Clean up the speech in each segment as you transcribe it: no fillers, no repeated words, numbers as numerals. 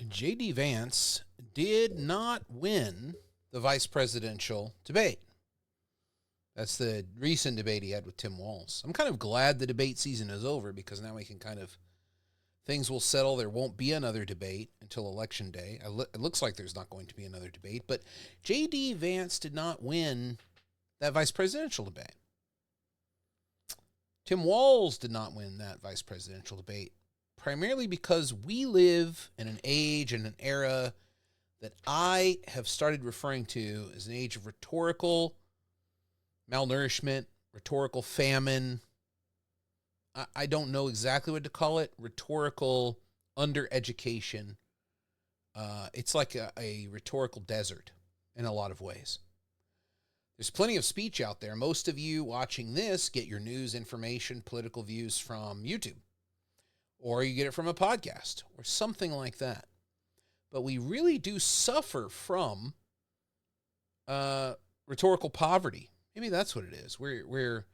J.D. Vance did not win the vice presidential debate. That's the recent debate he had with Tim Walz. I'm kind of glad the debate season is over because now we can things will settle. There won't be another debate until Election Day. It looks like there's not going to be another debate, but J.D. Vance did not win that vice presidential debate. Tim Walz did not win that vice presidential debate, primarily because we live in an age and an era that I have started referring to as an age of rhetorical malnourishment, rhetorical famine. I don't know exactly what to call it. Rhetorical undereducation. It's like a rhetorical desert in a lot of ways. There's plenty of speech out there. Most of you watching this get your news, information, political views from YouTube, or you get it from a podcast or something like that. But we really do suffer from rhetorical poverty. Maybe that's what it is. We're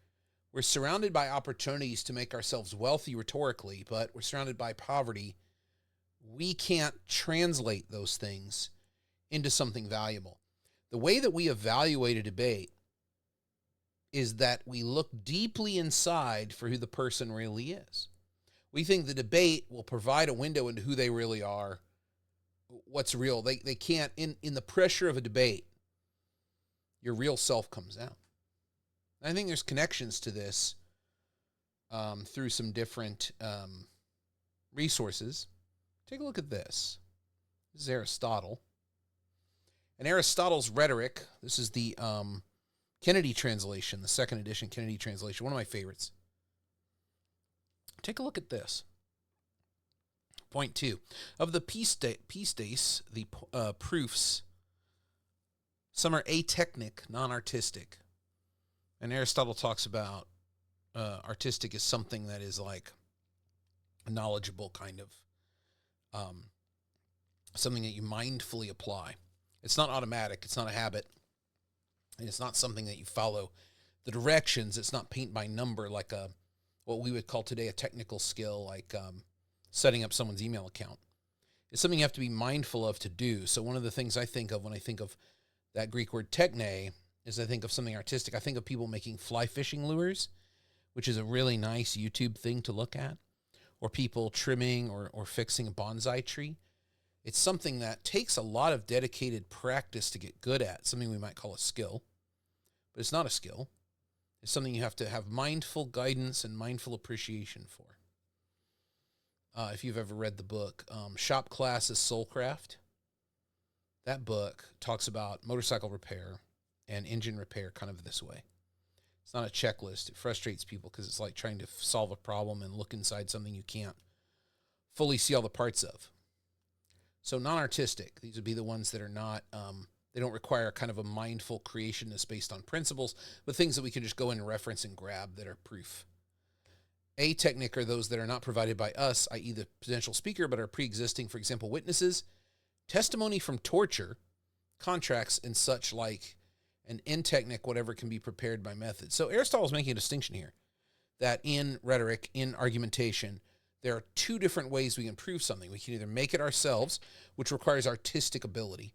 surrounded by opportunities to make ourselves wealthy rhetorically, but we're surrounded by poverty. We can't translate those things into something valuable. The way that we evaluate a debate is that we look deeply inside for who the person really is. We think the debate will provide a window into who they really are, what's real. They can't, in the pressure of a debate, your real self comes out. And I think there's connections to this through some different resources. Take a look at this. This is Aristotle. And Aristotle's Rhetoric, this is the Kennedy translation, the second edition Kennedy translation, one of my favorites. Take a look at this. Point 2. Of the pistes, the proofs, some are atechnic, non-artistic. And Aristotle talks about artistic as something that is like a knowledgeable kind of something that you mindfully apply. It's not automatic. It's not a habit. And it's not something that you follow the directions. It's not paint by number like what we would call today a technical skill, like setting up someone's email account. It's something you have to be mindful of to do. So one of the things I think of when I think of that Greek word techne is I think of something artistic. I think of people making fly fishing lures, which is a really nice YouTube thing to look at, or people trimming or fixing a bonsai tree. It's something that takes a lot of dedicated practice to get good at, something we might call a skill, but it's not a skill. It's something you have to have mindful guidance and mindful appreciation for. If you've ever read the book, Shop Class is Soulcraft, that book talks about motorcycle repair and engine repair kind of this way. It's not a checklist. It frustrates people because it's like trying to solve a problem and look inside something you can't fully see all the parts of. So non-artistic, these would be the ones that are not, they don't require kind of a mindful creationness based on principles, but things that we can just go in and reference and grab that are proof. Atechnic are those that are not provided by us, i.e. the potential speaker, but are pre-existing, for example, witnesses, testimony from torture, contracts, and such like, and intechnic, whatever can be prepared by method. So Aristotle is making a distinction here that in rhetoric, in argumentation, there are two different ways we can prove something. We can either make it ourselves, which requires artistic ability.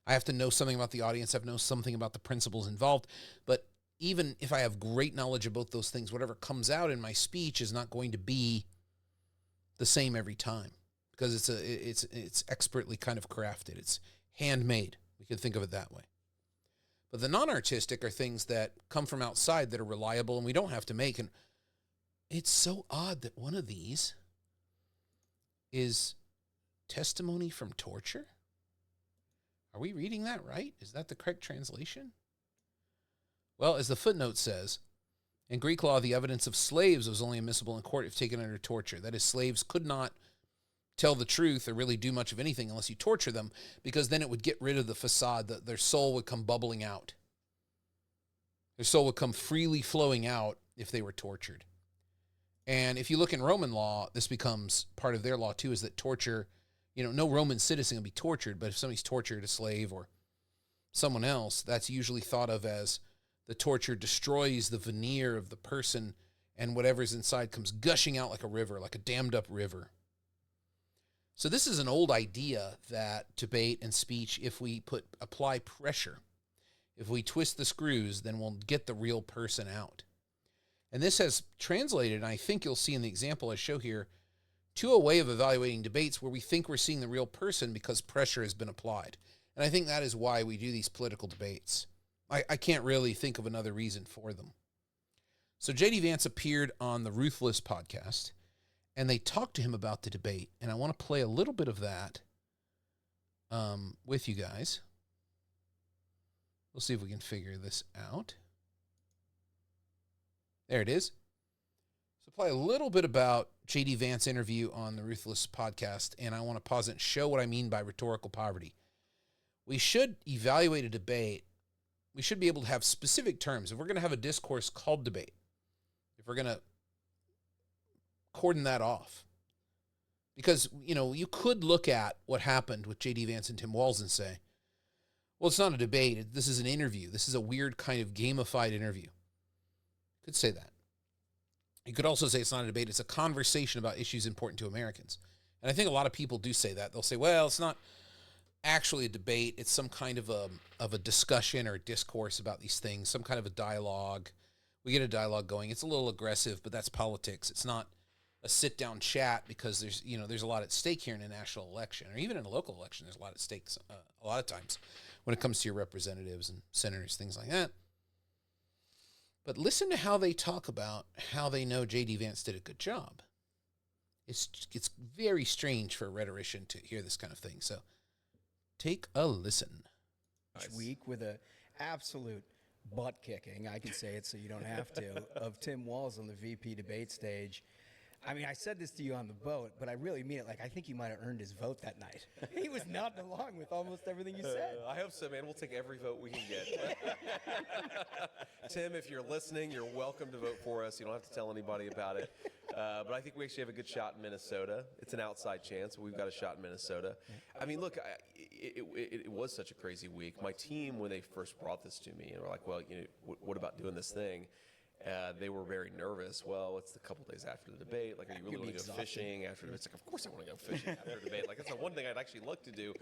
I have to know something about the audience. I have to know something about the principles involved. But even if I have great knowledge of both those things, whatever comes out in my speech is not going to be the same every time because it's expertly kind of crafted. It's handmade. We can think of it that way. But the non-artistic are things that come from outside that are reliable and we don't have to make. And it's so odd that one of these is testimony from torture. Are we reading that right? Is that the correct translation? Well, as the footnote says, in Greek law, the evidence of slaves was only admissible in court if taken under torture. That is, slaves could not tell the truth or really do much of anything unless you torture them, because then it would get rid of the facade that their soul would come bubbling out. Their soul would come freely flowing out if they were tortured. And if you look in Roman law, this becomes part of their law too, is that torture, no Roman citizen will be tortured, but if somebody's tortured, a slave or someone else, that's usually thought of as the torture destroys the veneer of the person and whatever's inside comes gushing out like a river, like a dammed up river. So this is an old idea that debate and speech, if we apply pressure, if we twist the screws, then we'll get the real person out. And this has translated, and I think you'll see in the example I show here, to a way of evaluating debates where we think we're seeing the real person because pressure has been applied. And I think that is why we do these political debates. I can't really think of another reason for them. So J.D. Vance appeared on the Ruthless podcast, and they talked to him about the debate. And I want to play a little bit of that with you guys. We'll see if we can figure this out. There it is. So play a little bit about J.D. Vance's interview on the Ruthless podcast, and I want to pause it and show what I mean by rhetorical poverty. We should evaluate a debate. We should be able to have specific terms. If we're going to have a discourse called debate, if we're going to cordon that off. Because, you could look at what happened with J.D. Vance and Tim Walz and say, well, it's not a debate. This is an interview. This is a weird kind of gamified interview. Could say that. You could also say it's not a debate. It's a conversation about issues important to Americans. And I think a lot of people do say that. They'll say, well, it's not actually a debate. It's some kind of a discussion or discourse about these things, some kind of a dialogue. We get a dialogue going. It's a little aggressive, but that's politics. It's not a sit-down chat because there's a lot at stake here in a national election, or even in a local election. There's a lot at stake a lot of times when it comes to your representatives and senators, things like that. But listen to how they talk about how they know J.D. Vance did a good job. It's very strange for a rhetorician to hear this kind of thing. So take a listen. Nice. Week with a absolute butt kicking, I can say it so you don't have to, of Tim Walz on the VP debate stage. I mean, I said this to you on the boat, but I really mean it. Like, I think you might have earned his vote that night. He was nodding along with almost everything you said. I hope so, man. We'll take every vote we can get. Tim, if you're listening, you're welcome to vote for us. You don't have to tell anybody about it. But I think we actually have a good shot in Minnesota. It's an outside chance, but we've got a shot in Minnesota. I mean, look, it was such a crazy week. My team, when they first brought this to me, and were like, well, what about doing this thing? They were very nervous. Well, it's a couple days after the debate. Like, are you really going to go fishing after the debate? It's like, of course I want to go fishing after the debate. Like, that's the one thing I'd actually look to do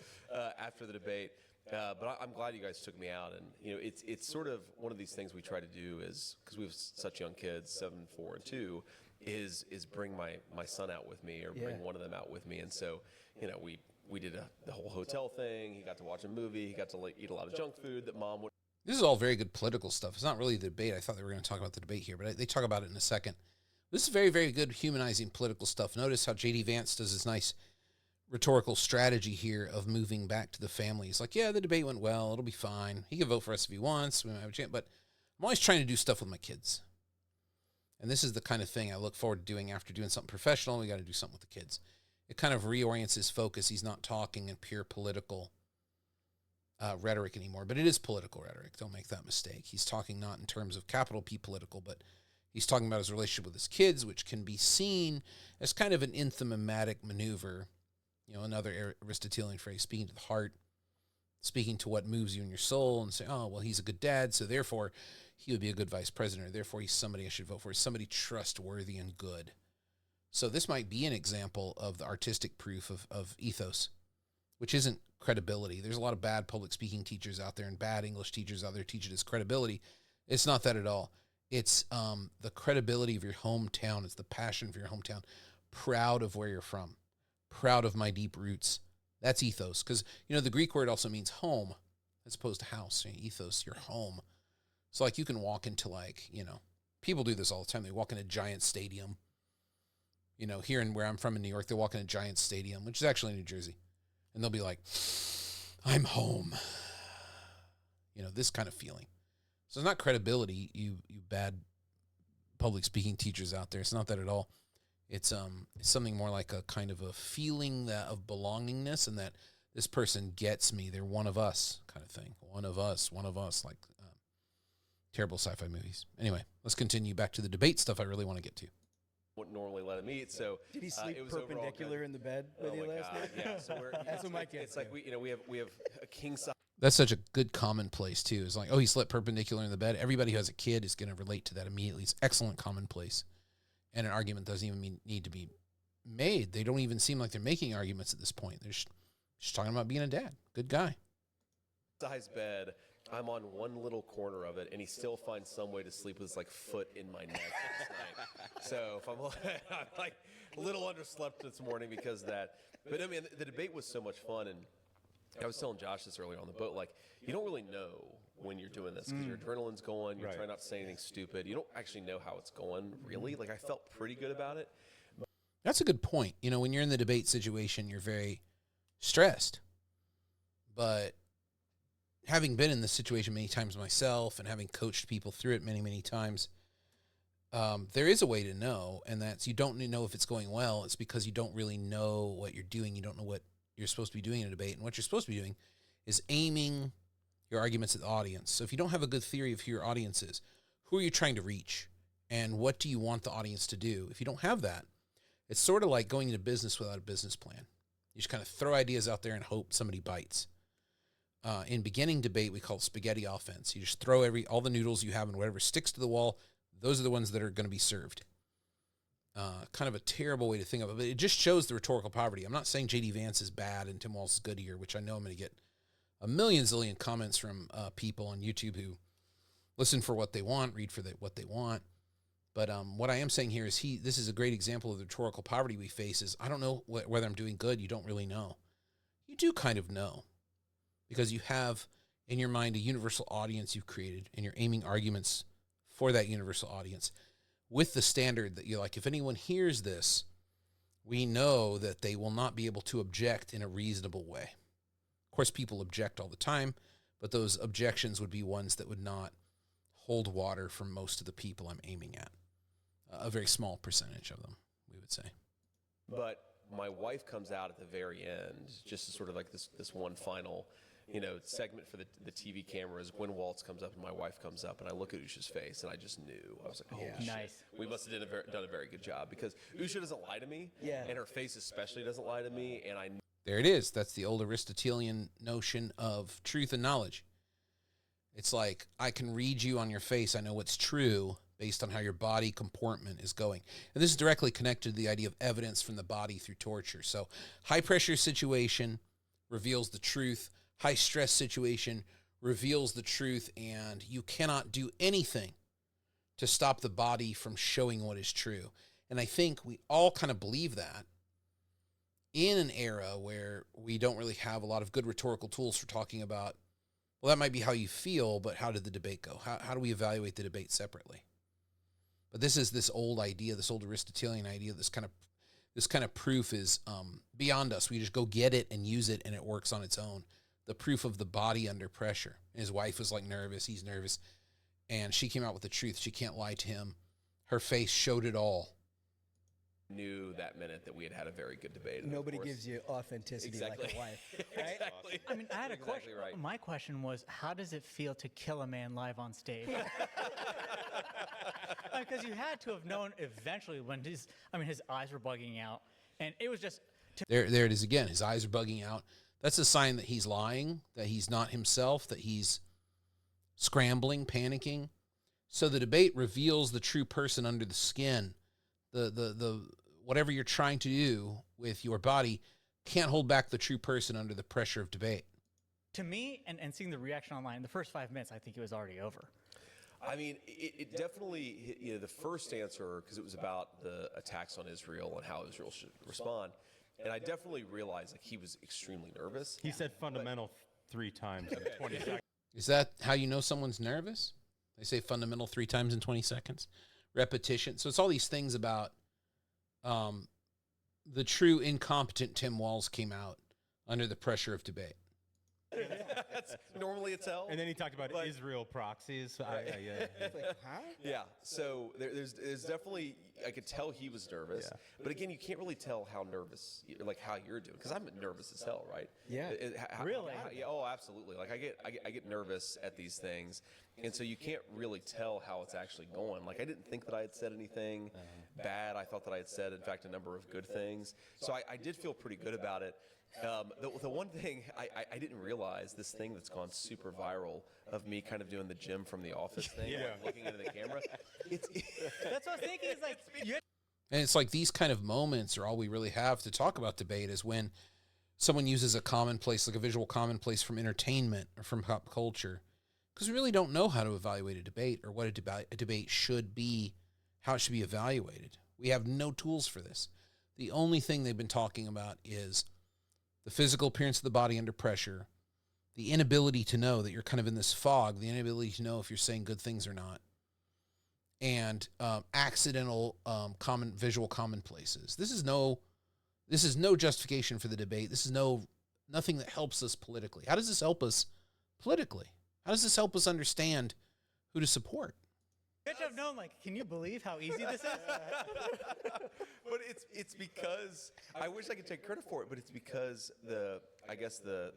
after the debate. But I'm glad you guys took me out. And, it's sort of one of these things we try to do is, because we have such young kids, 7, 4, and 2, is bring my son out with me or bring one of them out with me. And so, we did the whole hotel thing. He got to watch a movie. He got to eat a lot of junk food that mom would. This is all very good political stuff. It's not really the debate. I thought they were going to talk about the debate here, but they talk about it in a second. This is very, very good humanizing political stuff. Notice how J.D. Vance does this nice rhetorical strategy here of moving back to the family. He's like, yeah, the debate went well. It'll be fine. He can vote for us if he wants. We might have a chance. But I'm always trying to do stuff with my kids. And this is the kind of thing I look forward to doing after doing something professional. We got to do something with the kids. It kind of reorients his focus. He's not talking in pure political rhetoric anymore, but it is political rhetoric. Don't make that mistake. He's talking not in terms of capital P political, but he's talking about his relationship with his kids, which can be seen as kind of an enthymematic maneuver, another Aristotelian phrase, speaking to the heart, speaking to what moves you in your soul, and say, oh, well, he's a good dad, so therefore he would be a good vice president, or therefore he's somebody I should vote for, somebody trustworthy and good. So this might be an example of the artistic proof of ethos, which isn't credibility. There's a lot of bad public speaking teachers out there and bad English teachers out there teach it as credibility. It's not that at all. It's the credibility of your hometown. It's the passion for your hometown. Proud of where you're from. Proud of my deep roots. That's ethos. Because, the Greek word also means home as opposed to house. Ethos, your home. So, you can walk into, people do this all the time. They walk in a giant stadium. Here in where I'm from in New York, they walk in a giant stadium, which is actually New Jersey. And they'll be like, I'm home. This kind of feeling. So it's not credibility, you bad public speaking teachers out there. It's not that at all. It's something more like a kind of a feeling of belongingness and that this person gets me. They're one of us kind of thing. One of us, like terrible sci-fi movies. Anyway, let's continue back to the debate stuff I really want to get to. Wouldn't normally let him eat, so did he sleep perpendicular in the bed with you last night? Yeah, so that's what my kids. It's like we have a king size. That's such a good commonplace too. It's like, oh, he slept perpendicular in the bed. Everybody who has a kid is going to relate to that immediately. It's excellent commonplace, and an argument doesn't even need to be made. They don't even seem like they're making arguments at this point. They're just talking about being a dad. Good guy. Size bed. I'm on one little corner of it, and he still finds some way to sleep with his like foot in my neck this night. So if I'm like a little underslept this morning because of that. But I mean, the debate was so much fun, and I was telling Josh this earlier on the boat. Like, you don't really know when you're doing this because your adrenaline's going. You're trying not to say anything stupid. You don't actually know how it's going, really. Like, I felt pretty good about it. That's a good point. You know, when you're in the debate situation, you're very stressed. But having been in this situation many times myself and having coached people through it many, many times, there is a way to know, and that's you don't know if it's going well. It's because you don't really know what you're doing. You don't know what you're supposed to be doing in a debate. And what you're supposed to be doing is aiming your arguments at the audience. So if you don't have a good theory of who your audience is, who are you trying to reach? And what do you want the audience to do? If you don't have that, it's sort of like going into business without a business plan. You just kind of throw ideas out there and hope somebody bites. In beginning debate, we call it spaghetti offense. You just throw all the noodles you have and whatever sticks to the wall, those are the ones that are going to be served. Kind of a terrible way to think of it, but it just shows the rhetorical poverty. I'm not saying J.D. Vance is bad and Tim Walz is good here, which I know I'm going to get a million zillion comments from people on YouTube who listen for what they want, read for what they want. But what I am saying here is this is a great example of the rhetorical poverty we face is I don't know whether I'm doing good. You don't really know. You do kind of know because you have in your mind a universal audience you've created and you're aiming arguments for that universal audience with the standard that you're like, if anyone hears this, we know that they will not be able to object in a reasonable way. Of course, people object all the time, but those objections would be ones that would not hold water for most of the people I'm aiming at. A very small percentage of them, we would say. But my wife comes out at the very end, just as sort of like this one final, segment for the TV cameras. Gwen Waltz comes up and my wife comes up, and I look at Usha's face, and I just knew. I was like, oh, shit. Nice. We must have done a very good job because Usha doesn't lie to me, and her face especially doesn't lie to me, and I. There it is. That's the old Aristotelian notion of truth and knowledge. It's like, I can read you on your face. I know what's true based on how your body comportment is going. And this is directly connected to the idea of evidence from the body through torture. So high pressure situation reveals the truth. High stress situation reveals the truth, and you cannot do anything to stop the body from showing what is true. And I think we all kind of believe that in an era where we don't really have a lot of good rhetorical tools for talking about, well, that might be how you feel, but how did the debate go? How do we evaluate the debate separately? But this is this old idea, this old Aristotelian idea, this kind of proof is beyond us. We just go get it and use it, and it works on its own. The proof of the body under pressure. And his wife was like nervous. He's nervous. And she came out with the truth. She can't lie to him. Her face showed it all. Knew that minute that we had a very good debate. Nobody gives you authenticity like a wife, right? Exactly. I mean, I had a Exactly question. right. My question was, how does it feel to kill a man live on stage? Because you had to have known eventually when his eyes were bugging out, and it was just. There it is again. His eyes are bugging out. That's a sign that he's lying, that he's not himself, that he's scrambling, panicking. So the debate reveals the true person under the skin. The whatever you're trying to do with your body can't hold back the true person under the pressure of debate. To me, and seeing the reaction online, the first 5 minutes, I think it was already over. I mean, it definitely, the first answer, because it was about the attacks on Israel and how Israel should respond, and I definitely realized he was extremely nervous. He said fundamental 3 times in 20 seconds. Is that how you know someone's nervous? They say fundamental 3 times in 20 seconds. Repetition. So it's all these things about the true incompetent Tim Walz came out under the pressure of debate. That's normally a tell. And then he talked about Israel proxies. It's like, huh? Yeah, so there's definitely, I could tell he was nervous. Yeah. But again, you can't really tell how nervous, like how you're doing, because I'm nervous as hell, right? Yeah. Really? Yeah, oh, absolutely. Like I get nervous at these things, and so you can't really tell how it's actually going. Like I didn't think that I had said anything bad. I thought that I had said, in fact, a number of good things. So I did feel pretty good about it. The one thing I didn't realize, this thing that's gone super viral of me kind of doing the Jim from The Office thing, like looking into the camera. That's what I was thinking. It's like And it's like these kind of moments are all we really have to talk about debate, is when someone uses a commonplace, like a visual commonplace from entertainment or from pop culture, because we really don't know how to evaluate a debate or what a debate should be, how it should be evaluated. We have no tools for this. The only thing they've been talking about is the physical appearance of the body under pressure, the inability to know that you're kind of in this fog, the inability to know if you're saying good things or not, and accidental visual commonplaces. This is no justification for the debate. This is nothing that helps us politically. How does this help us politically? How does this help us understand who to support? You have to have known, like, can you believe how easy this is? But it's because I wish I could take credit for it, but it's because the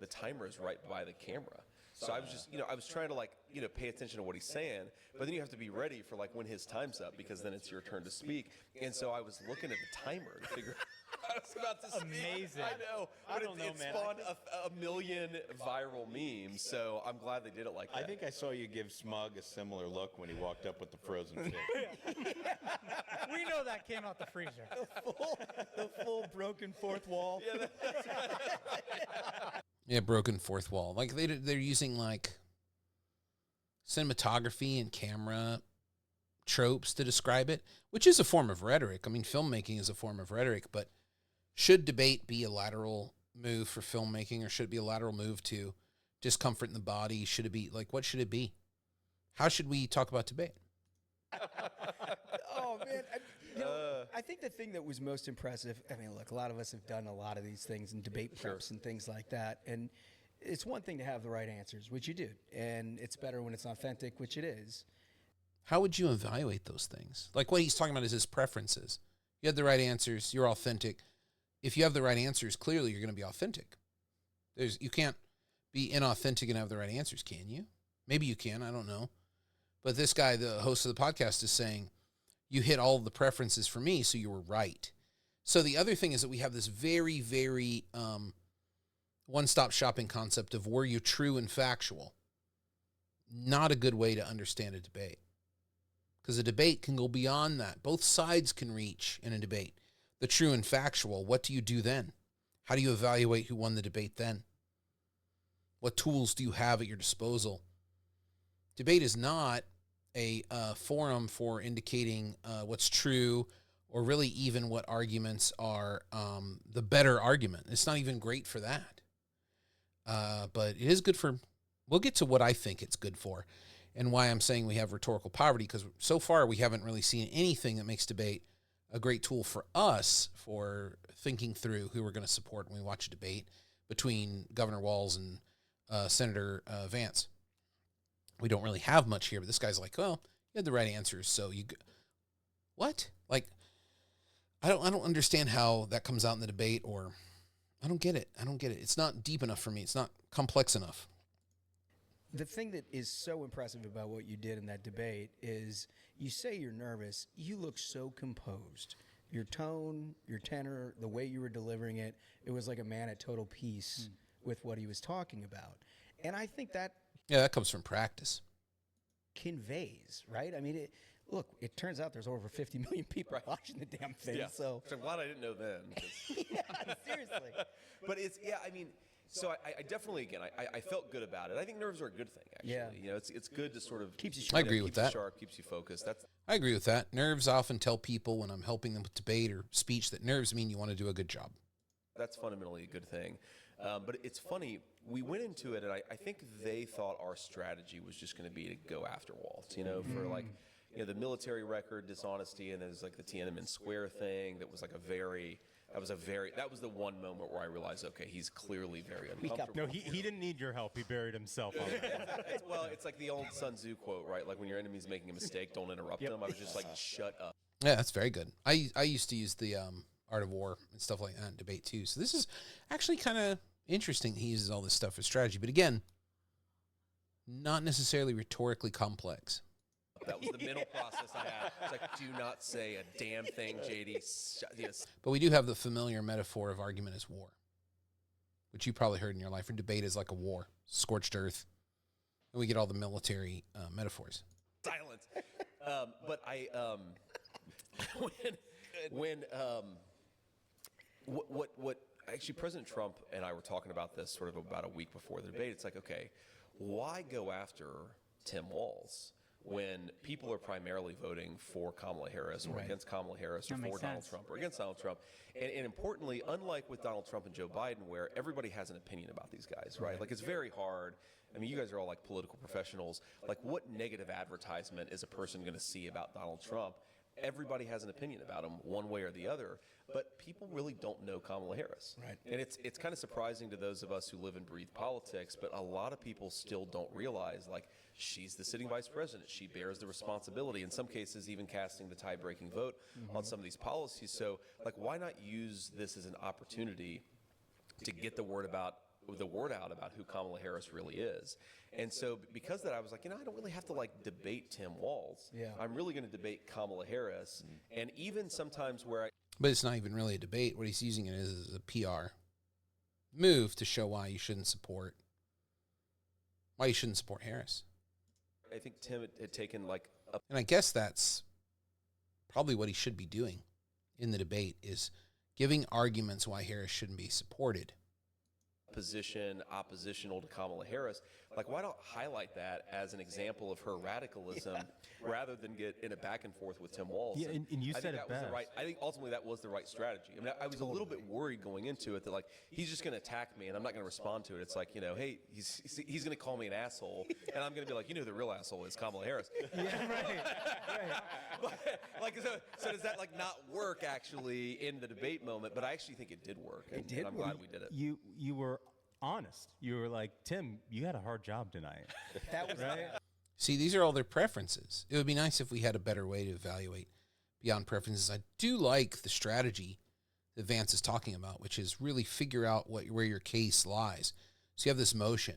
timer is right by the camera. So I was just, I was trying to pay attention to what he's saying, but then you have to be ready for when his time's up, because then it's your turn to speak. And so I was looking at the timer to figure out I was about to speak. Amazing. I know, but it spawned a million viral memes. So I'm glad they did it like that. I think I saw you give Smug a similar look when he walked up with the frozen fish. We know that came out the freezer. The full broken fourth wall. Yeah, broken fourth wall. Like they're using like cinematography and camera tropes to describe it, which is a form of rhetoric. I mean, filmmaking is a form of rhetoric, but should debate be a lateral move for filmmaking, or should it be a lateral move to discomfort in the body? Should it be what should it be? How should we talk about debate? Oh man, I think the thing that was most impressive, I mean, look, a lot of us have done a lot of these things in debate preps and things like that, and it's one thing to have the right answers, which you do, and it's better when it's authentic, which it is. How would you evaluate those things? Like what he's talking about is his preferences. You had the right answers, you're authentic. If you have the right answers, clearly you're going to be authentic. You can't be inauthentic and have the right answers, can you? Maybe you can, I don't know. But this guy, the host of the podcast, is saying, you hit all of the preferences for me, so you were right. So the other thing is that we have this very, very one-stop shopping concept of were you true and factual. Not a good way to understand a debate. Because a debate can go beyond that. Both sides can reach in a debate. The true and factual, what do you do then? How do you evaluate who won the debate then? What tools do you have at your disposal? Debate is not a forum for indicating what's true, or really even what arguments are the better argument. It's not even great for that. But it is good for, we'll get to what I think it's good for and why I'm saying we have rhetorical poverty, because so far we haven't really seen anything that makes debate a great tool for us for thinking through who we're going to support when we watch a debate between Governor Walz and Senator Vance. We don't really have much here, but this guy's like, well, you had the right answers, so what? Like, I don't understand how that comes out in the debate, or I don't get it. It's not deep enough for me. It's not complex enough. The thing that is so impressive about what you did in that debate is you say you're nervous. You look so composed. Your tone, your tenor, the way you were delivering it, it was like a man at total peace with what he was talking about. And I think that... Yeah, that comes from practice. Conveys, right? I mean, it turns out there's over 50 million people watching the damn thing. Yeah. So Which I'm glad I didn't know then. yeah, seriously. But so I definitely, again, I felt good about it. I think nerves are a good thing, actually. Yeah. It's good to sort of... Keeps you sharp. I agree with that. Keeps you sharp, keeps you focused. I agree with that. Nerves often tell people when I'm helping them with debate or speech that nerves mean you want to do a good job. That's fundamentally a good thing. But it's funny, we went into it, and I think they thought our strategy was just going to be to go after Walz, for the military record, dishonesty, and there's like the Tiananmen Square thing that was like that was the one moment where I realized, okay, he's clearly very uncomfortable. No, he didn't need your help. He buried himself on it. It's like the old Sun Tzu quote, right? Like when your enemy's making a mistake, don't interrupt them. I was just like, shut up. Yeah, that's very good. I used to use the Art of War and stuff like that in debate too. So this is actually kind of interesting. He uses all this stuff for strategy, but again, not necessarily rhetorically complex. That was the mental process I had. It's like, do not say a damn thing, JD. Yes. But we do have the familiar metaphor of argument as war, which you probably heard in your life. Or debate is like a war, scorched earth. And we get all the military metaphors. Silence. But When what actually President Trump and I were talking about this sort of about a week before the debate. It's like, okay, why go after Tim Walz when people are primarily voting for Kamala Harris or against Kamala Harris or That for makes Donald sense. Trump or against Donald Trump? And importantly, unlike with Donald Trump and Joe Biden, where everybody has an opinion about these guys, right? Like it's very hard. I mean, you guys are all like political professionals. Like, what negative advertisement is a person going to see about Donald Trump? Everybody has an opinion about him one way or the other, but people really don't know Kamala Harris. Right. And it's kind of surprising to those of us who live and breathe politics, but a lot of people still don't realize, like, she's the sitting vice president. She bears the responsibility, in some cases even casting the tie-breaking vote on some of these policies. So, like, why not use this as an opportunity to get the word out about who Kamala Harris really is? And so because of that, I was like, I don't really have to like debate Tim Walz. Yeah. I'm really going to debate Kamala Harris. And even sometimes But it's not even really a debate. What he's using it as a PR move to show why you shouldn't support Harris. I think Tim had taken like a And I guess that's probably what he should be doing in the debate, is giving arguments why Harris shouldn't be supported. position oppositional to Kamala Harris. Like, why don't highlight that as an example of her radicalism rather than get in a back and forth with Tim Walz? Yeah, and you I said think it that was the best. right. I think ultimately that was the right strategy. I mean, I was a little bit worried going into it that like he's just going to attack me and I'm not going to respond to it. It's like, hey, he's going to call me an asshole, and I'm going to be like, who the real asshole is Kamala Harris. Yeah, right. But, like, so does that like not work actually in the debate moment? But I actually think it did work. And did I'm work. glad we did it. You were honest. You were like, Tim, you had a hard job tonight. That was Right? See, these are all their preferences. It would be nice if we had a better way to evaluate beyond preferences. I do like the strategy that Vance is talking about, which is really figure out where your case lies. So you have this motion,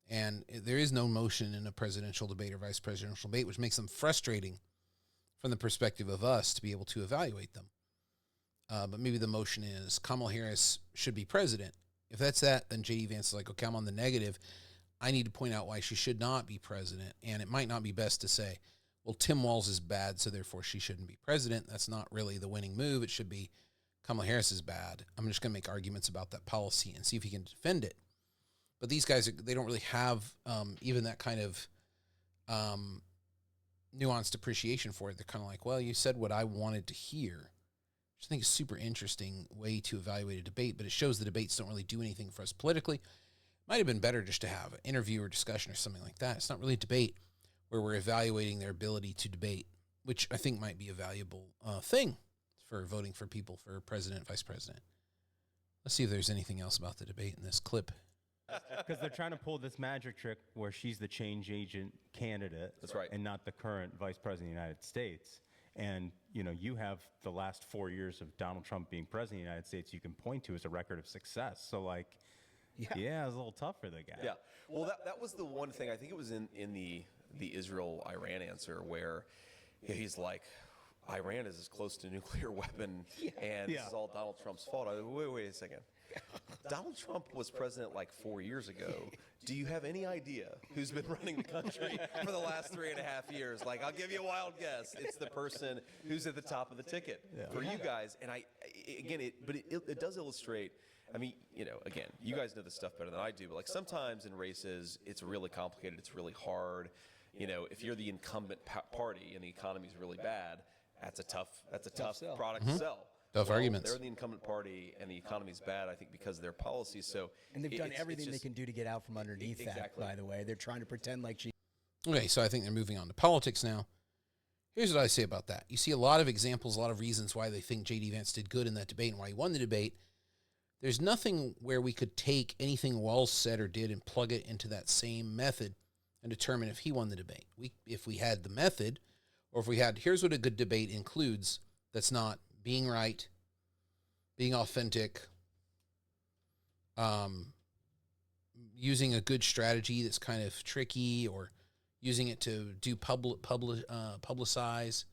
and there is no motion in a presidential debate or vice presidential debate, which makes them frustrating from the perspective of us to be able to evaluate them. But maybe the motion is Kamala Harris should be president. If that's that, then J.D. Vance is like, okay, I'm on the negative. I need to point out why she should not be president. And it might not be best to say, well, Tim Walz is bad, so therefore she shouldn't be president. That's not really the winning move. It should be Kamala Harris is bad. I'm just going to make arguments about that policy and see if he can defend it. But these guys, they don't really have even that kind of nuanced appreciation for it. They're kind of like, well, you said what I wanted to hear. Which I think is a super interesting way to evaluate a debate, but it shows the debates don't really do anything for us politically. Might have been better just to have an interview or discussion or something like that. It's not really a debate where we're evaluating their ability to debate, which I think might be a valuable thing for voting for people for president, vice president. Let's see if there's anything else about the debate in this clip. Because they're trying to pull this magic trick where she's the change agent candidate. That's right. And not the current vice president of the United States. And, you have the last 4 years of Donald Trump being president of the United States you can point to as a record of success. So, like, yeah, it was a little tough for the guy. Yeah. Well, that was the one thing. I think it was in the Israel-Iran answer where he's like, Iran is as close to a nuclear weapon, and this is all Donald Trump's fault. Wait a second. Donald Trump was president like 4 years ago. Do you have any idea who's been running the country for the last 3.5 years? Like, I'll give you a wild guess. It's the person who's at the top of the ticket for you guys. And it does illustrate. I mean, again, you guys know this stuff better than I do, but like sometimes in races, it's really complicated. It's really hard. If you're the incumbent party and the economy's really bad, that's a tough sell. product to sell. Tough arguments. They're the incumbent party, and the economy's bad, I think, because of their policies. So, And they've done it's everything they just- can do to get out from underneath that, Exactly. by the way. They're trying to pretend like she... Okay, so I think they're moving on to politics now. Here's what I say about that. You see a lot of examples, a lot of reasons why they think J.D. Vance did good in that debate and why he won the debate. There's nothing where we could take anything Walz said or did and plug it into that same method and determine if he won the debate. If we had the method, or if we had, here's what a good debate includes that's not being right, being authentic, using a good strategy that's kind of tricky, or using it to do publicize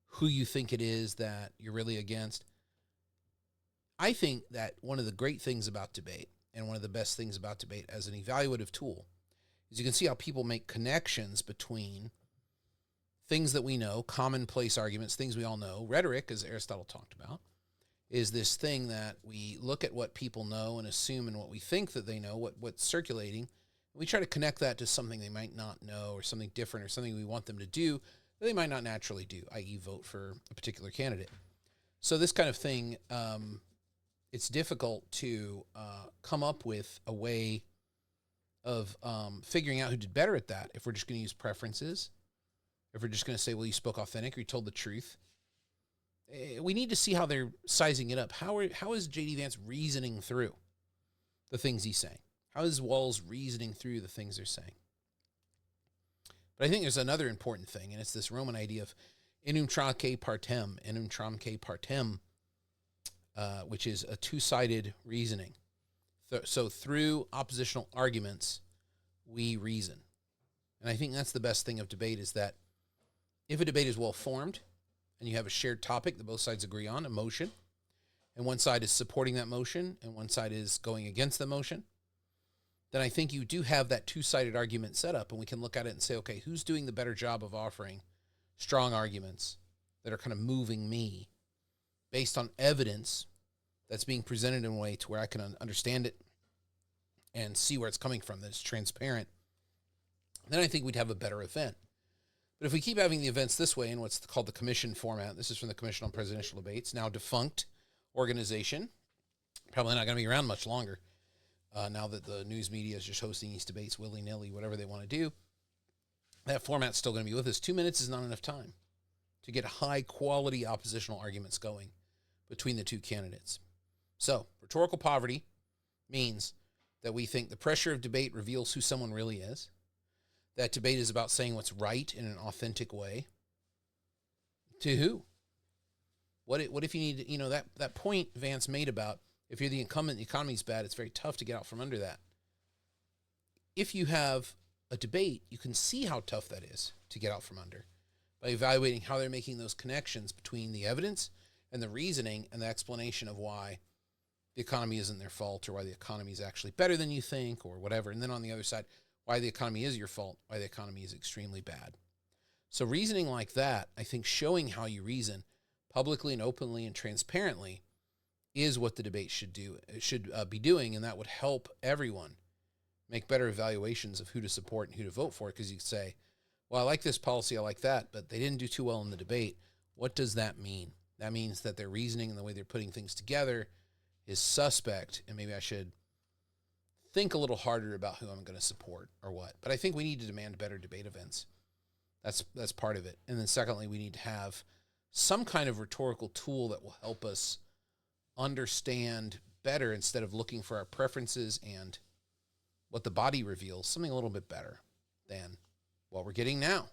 who you think it is that you're really against. I think that one of the great things about debate, and one of the best things about debate as an evaluative tool, is you can see how people make connections between things that we know, commonplace arguments, things we all know. Rhetoric, as Aristotle talked about, is this thing that we look at what people know and assume and what we think that they know, what's circulating. And we try to connect that to something they might not know or something different or something we want them to do that they might not naturally do, i.e. vote for a particular candidate. So this kind of thing, it's difficult to come up with a way of figuring out who did better at that if we're just going to use preferences, if we're just going to say, well, you spoke authentic or you told the truth. We need to see how they're sizing it up. How is J.D. Vance reasoning through the things he's saying? How is Walz reasoning through the things they're saying? But I think there's another important thing, and it's this Roman idea of enum tramque partem, which is a two-sided reasoning. So through oppositional arguments, we reason. And I think that's the best thing of debate, is that if a debate is well-formed and you have a shared topic that both sides agree on, a motion, and one side is supporting that motion and one side is going against the motion, then I think you do have that two-sided argument set up, and we can look at it and say, okay, who's doing the better job of offering strong arguments that are kind of moving me based on evidence that's being presented in a way to where I can understand it and see where it's coming from, that it's transparent. Then I think we'd have a better event. But if we keep having the events this way in what's called the commission format, this is from the Commission on Presidential Debates, now defunct organization, probably not going to be around much longer now that the news media is just hosting these debates willy-nilly, whatever they want to do. That format's still going to be with us. 2 minutes is not enough time to get high-quality oppositional arguments going between the two candidates. So, rhetorical poverty means that we think the pressure of debate reveals who someone really is. That debate is about saying what's right in an authentic way. To who? What if you need, that point Vance made about if you're the incumbent, the economy's bad, it's very tough to get out from under that. If you have a debate, you can see how tough that is to get out from under by evaluating how they're making those connections between the evidence and the reasoning and the explanation of why the economy isn't their fault or why the economy is actually better than you think or whatever. And then on the other side, why the economy is your fault, why the economy is extremely bad. So reasoning like that, I think showing how you reason publicly and openly and transparently is what the debate should be doing, and that would help everyone make better evaluations of who to support and who to vote for, because you say, well, I like this policy, I like that, but they didn't do too well in the debate. What does that mean? That means that their reasoning and the way they're putting things together is suspect, and maybe I should think a little harder about who I'm going to support or what. But I think we need to demand better debate events. That's part of it. And then secondly, we need to have some kind of rhetorical tool that will help us understand better, instead of looking for our preferences and what the body reveals, something a little bit better than what we're getting now.